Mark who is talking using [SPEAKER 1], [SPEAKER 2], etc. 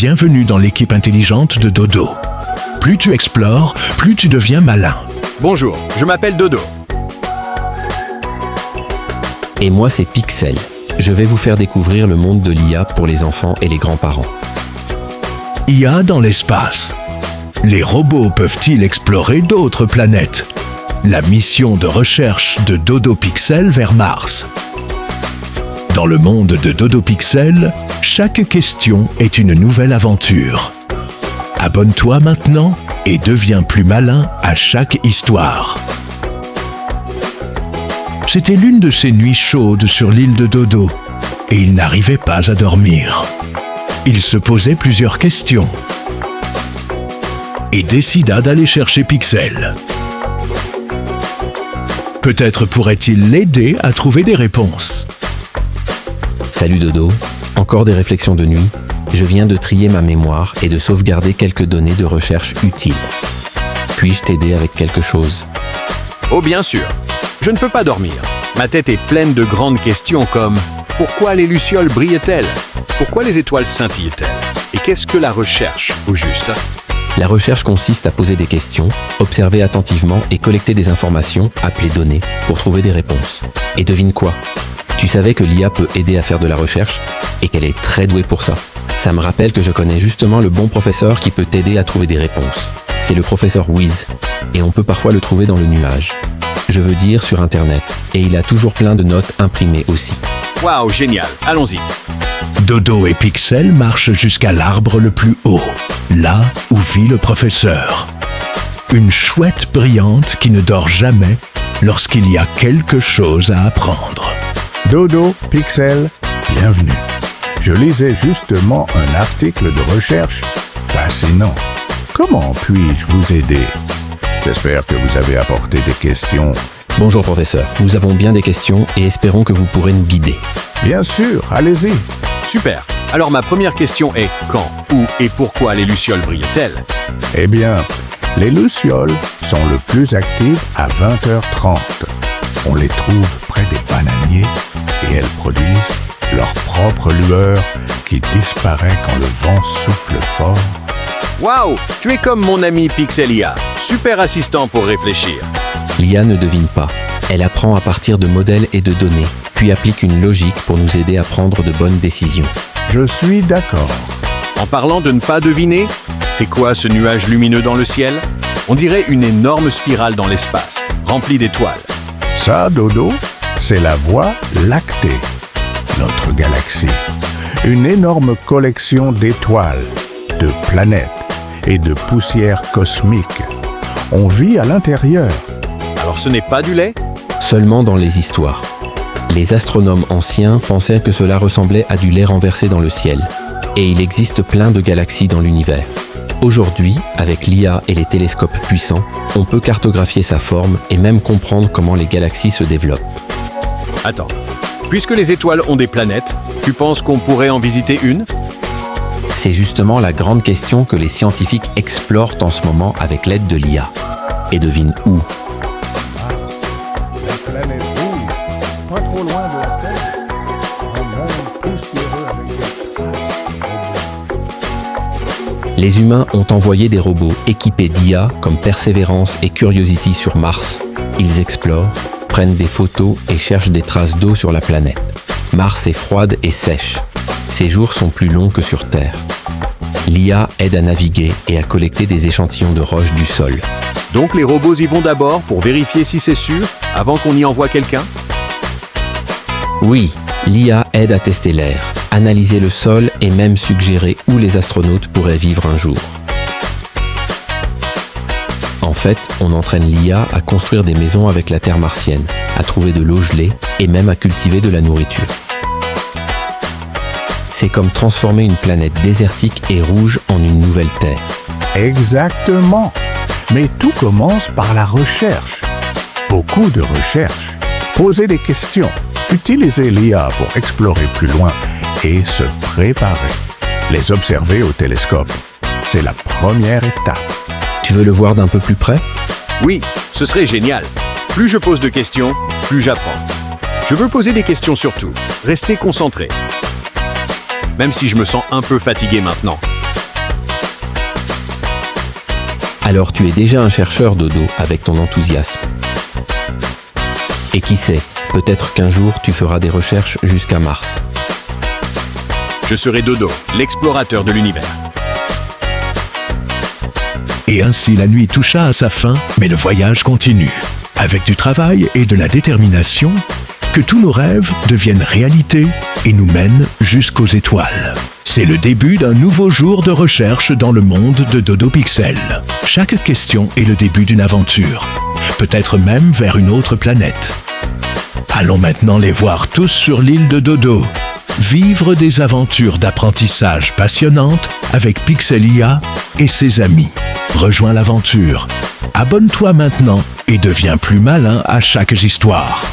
[SPEAKER 1] Bienvenue dans l'équipe intelligente de Dodo. Plus tu explores, plus tu deviens malin.
[SPEAKER 2] Bonjour, je m'appelle Dodo.
[SPEAKER 3] Et moi, c'est Pixel. Je vais vous faire découvrir le monde de l'IA pour les enfants et les grands-parents.
[SPEAKER 1] IA dans l'espace. Les robots peuvent-ils explorer d'autres planètes? La mission de recherche de Dodo Pixel vers Mars. Dans le monde de Dodo Pixel, chaque question est une nouvelle aventure. Abonne-toi maintenant et deviens plus malin à chaque histoire. C'était l'une de ces nuits chaudes sur l'île de Dodo, et il n'arrivait pas à dormir. Il se posait plusieurs questions et décida d'aller chercher Pixel. Peut-être pourrait-il l'aider à trouver des réponses.
[SPEAKER 3] Salut Dodo, encore des réflexions de nuit. Je viens de trier ma mémoire et de sauvegarder quelques données de recherche utiles. Puis-je t'aider avec quelque chose?
[SPEAKER 2] Oh bien sûr, je ne peux pas dormir. Ma tête est pleine de grandes questions comme « Pourquoi les lucioles brillent-elles? Pourquoi les étoiles scintillent-elles? Et qu'est-ce que la recherche, au juste ?»
[SPEAKER 3] La recherche consiste à poser des questions, observer attentivement et collecter des informations, appelées données, pour trouver des réponses. Et devine quoi? Tu savais que l'IA peut aider à faire de la recherche et qu'elle est très douée pour ça. Ça me rappelle que je connais justement le bon professeur qui peut t'aider à trouver des réponses. C'est le professeur Wiz, et on peut parfois le trouver dans le nuage. Je veux dire sur Internet, et il a toujours plein de notes imprimées aussi.
[SPEAKER 2] Waouh, génial, allons-y.
[SPEAKER 1] Dodo et Pixel marchent jusqu'à l'arbre le plus haut, là où vit le professeur. Une chouette brillante qui ne dort jamais lorsqu'il y a quelque chose à apprendre.
[SPEAKER 4] Dodo, Pixel, bienvenue. Je lisais justement un article de recherche fascinant. Comment puis-je vous aider? J'espère que vous avez apporté des questions.
[SPEAKER 3] Bonjour professeur, nous avons bien des questions et espérons que vous pourrez nous guider.
[SPEAKER 4] Bien sûr, allez-y.
[SPEAKER 2] Super. Alors ma première question est quand, où et pourquoi les lucioles brillent-elles?
[SPEAKER 4] Eh bien, les lucioles sont le plus actives à 20h30. On les trouve près des bananiers et elles produisent leur propre lueur qui disparaît quand le vent souffle fort.
[SPEAKER 2] Waouh, tu es comme mon ami Pixelia, super assistant pour réfléchir.
[SPEAKER 3] L'IA ne devine pas. Elle apprend à partir de modèles et de données, puis applique une logique pour nous aider à prendre de bonnes décisions.
[SPEAKER 4] Je suis d'accord.
[SPEAKER 2] En parlant de ne pas deviner, c'est quoi ce nuage lumineux dans le ciel? On dirait une énorme spirale dans l'espace, remplie d'étoiles.
[SPEAKER 4] Ça, Dodo, c'est la Voie lactée, notre galaxie. Une énorme collection d'étoiles, de planètes et de poussières cosmiques. On vit à l'intérieur.
[SPEAKER 2] Alors ce n'est pas du lait?
[SPEAKER 3] Seulement dans les histoires. Les astronomes anciens pensaient que cela ressemblait à du lait renversé dans le ciel. Et il existe plein de galaxies dans l'univers. Aujourd'hui, avec l'IA et les télescopes puissants, on peut cartographier sa forme et même comprendre comment les galaxies se développent.
[SPEAKER 2] Attends, puisque les étoiles ont des planètes, tu penses qu'on pourrait en visiter une?
[SPEAKER 3] C'est justement la grande question que les scientifiques explorent en ce moment avec l'aide de l'IA. Et devine où?
[SPEAKER 4] La planète rouge, pas trop loin de la Terre. Un monde poussiéreux avec des traces.
[SPEAKER 3] Les humains ont envoyé des robots équipés d'IA comme Perseverance et Curiosity sur Mars. Ils explorent, prennent des photos et cherchent des traces d'eau sur la planète. Mars est froide et sèche. Ses jours sont plus longs que sur Terre. L'IA aide à naviguer et à collecter des échantillons de roches du sol.
[SPEAKER 2] Donc les robots y vont d'abord pour vérifier si c'est sûr, avant qu'on y envoie quelqu'un?
[SPEAKER 3] Oui, l'IA aide à tester l'air, analyser le sol et même suggérer où les astronautes pourraient vivre un jour. En fait, on entraîne l'IA à construire des maisons avec la terre martienne, à trouver de l'eau gelée et même à cultiver de la nourriture. C'est comme transformer une planète désertique et rouge en une nouvelle terre.
[SPEAKER 4] Exactement. Mais tout commence par la recherche. Beaucoup de recherche. Poser des questions. Utiliser l'IA pour explorer plus loin et se préparer. Les observer au télescope. C'est la première étape.
[SPEAKER 3] Tu veux le voir d'un peu plus près?
[SPEAKER 2] Oui, ce serait génial. Plus je pose de questions, plus j'apprends. Je veux poser des questions surtout. Rester concentré. Même si je me sens un peu fatigué maintenant.
[SPEAKER 3] Alors tu es déjà un chercheur, Dodo, avec ton enthousiasme. Et qui sait, peut-être qu'un jour tu feras des recherches jusqu'à Mars.
[SPEAKER 2] Je serai Dodo, l'explorateur de l'univers.
[SPEAKER 1] Et ainsi la nuit toucha à sa fin, mais le voyage continue. Avec du travail et de la détermination, que tous nos rêves deviennent réalité et nous mènent jusqu'aux étoiles. C'est le début d'un nouveau jour de recherche dans le monde de Dodo Pixel. Chaque question est le début d'une aventure, peut-être même vers une autre planète. Allons maintenant les voir tous sur l'île de Dodo. Vivre des aventures d'apprentissage passionnantes avec Pixelia et ses amis. Rejoins l'aventure. Abonne-toi maintenant et deviens plus malin à chaque histoire.